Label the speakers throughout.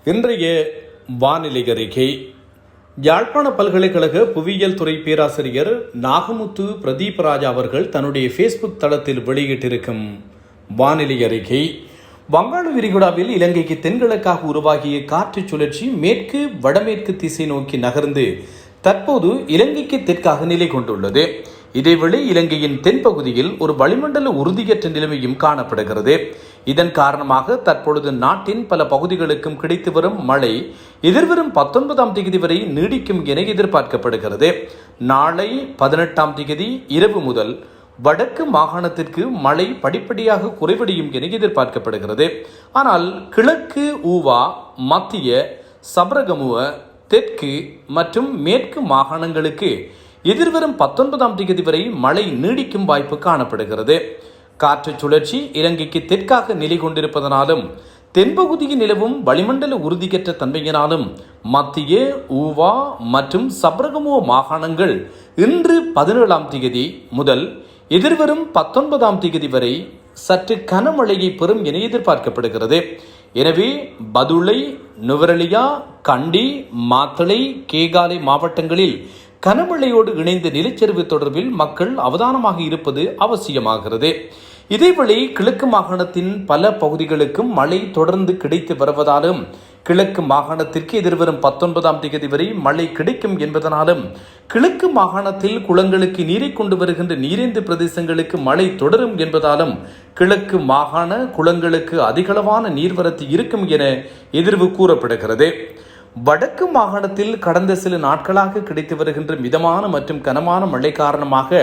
Speaker 1: இன்றைய வானிலை அறிக்கை. யாழ்ப்பாண பல்கலைக்கழக புவியியல் துறை பேராசிரியர் நாகமுத்து பிரதீபராஜா அவர்கள் தன்னுடைய ஃபேஸ்புக் தளத்தில் வெளியிட்டிருக்கும் வானிலை அறிக்கை. வங்காள விரிகுடாவில் இலங்கைக்கு தென்கிழக்காக உருவாகிய காற்று சுழற்சி மேற்கு வடமேற்கு திசை நோக்கி நகர்ந்து தற்போது இலங்கைக்கு தெற்காக நிலை கொண்டுள்ளது. இதேவேளை இலங்கையின் தென்பகுதியில் ஒரு வளிமண்டல உறுதியற்ற நிலைமையும் காணப்படுகிறது. இதன் காரணமாக தற்பொழுது நாட்டின் பல பகுதிகளுக்கும் கிடைத்து வரும் மழை எதிர்வரும் 19ஆம் தேதி வரை நீடிக்கும் என எதிர்பார்க்கப்படுகிறது. நாளை 18ஆம் தேதி இரவு முதல் வடக்கு மாகாணத்திற்கு மழை படிப்படியாக குறைவடையும் என எதிர்பார்க்கப்படுகிறது. ஆனால் கிழக்கு ஊவா, மத்திய சபரகமுவ, தெற்கு மற்றும் மேற்கு மாகாணங்களுக்கு எதிர்வரும் 19ஆம் தேதி வரை மழை நீடிக்கும் வாய்ப்பு காணப்படுகிறது. காற்று சுழற்சி இலங்கைக்கு தெற்காக நிலை கொண்டிருப்பதனாலும் தென்பகுதியில் நிலவும் வளிமண்டல உறுதியற்ற தன்மையினாலும் மத்திய ஊவா மற்றும் சபரகமுவ மாகாணங்கள் இன்று 17ஆம் தேதி முதல் எதிர்வரும் 19ஆம் தேதி வரை சற்று கனமழையை பெறும் என எதிர்பார்க்கப்படுகிறது. எனவே பதுளை, நுவரெலியா, கண்டி, மாத்தளை, கேகாலை மாவட்டங்களில் கனமழையோடு இணைந்த நிலச்சரிவு தொடர்பில் மக்கள் அவதானமாக இருப்பது அவசியமாகிறது. இதேவேளை கிழக்கு மாகாணத்தின் பல பகுதிகளுக்கும் மழை தொடர்ந்து கிடைத்து வருவதாலும் கிழக்கு மாகாணத்திற்கு எதிர்வரும் 19ஆம் தேதி வரை மழை கிடைக்கும் என்பதனாலும் கிழக்கு மாகாணத்தில் குளங்களுக்கு நீரை கொண்டு வருகின்ற நீரேந்து பிரதேசங்களுக்கு மழை தொடரும் என்பதாலும் கிழக்கு மாகாண குளங்களுக்கு அதிகளவான நீர்வரத்து இருக்கும் என எதிர்வு கூறப்படுகிறது. வடக்கு மாகாணத்தில் கடந்த சில நாட்களாக கிடைத்து வருகின்ற மிதமான மற்றும் கனமான மழை காரணமாக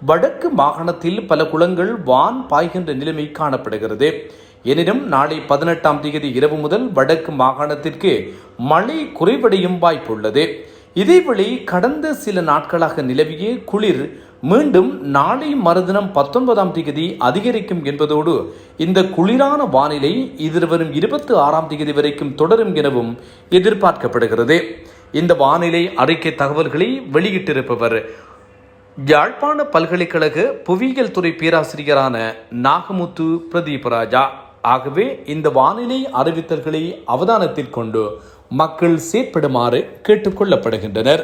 Speaker 1: வடக்கு மாகாணத்தில் பல குளங்கள் வான் பாய்கின்ற நிலைமை காணப்படுகிறது. எனினும் நாளை 18ஆம் தேதி இரவு முதல் வடக்கு மாகாணத்திற்கு மழை குறைவடையும் வாய்ப்புள்ளது. இதேவேளை கடந்த சில நாட்களாக நிலவிய குளிர் மீண்டும் நாளை மறுதினம் 19ஆம் தேதி அதிகரிக்கும் என்பதோடு இந்த குளிரான வானிலை எதிர்வரும் 26ஆம் தேதி வரைக்கும் தொடரும் எனவும் எதிர்பார்க்கப்படுகிறது. இந்த வானிலை அறிக்கை தகவல்களை வெளியிட்டிருப்பவர் யாழ்ப்பாண பல்கலைக்கழக புவியியல் துறை பேராசிரியரான நாகமுத்து பிரதீபராஜா. ஆகவே இந்த வானிலை அறிவித்தல்களை அவதானத்தில் கொண்டு மக்கள் செயற்படுமாறு கேட்டுக்கொள்ளப்படுகின்றனர்.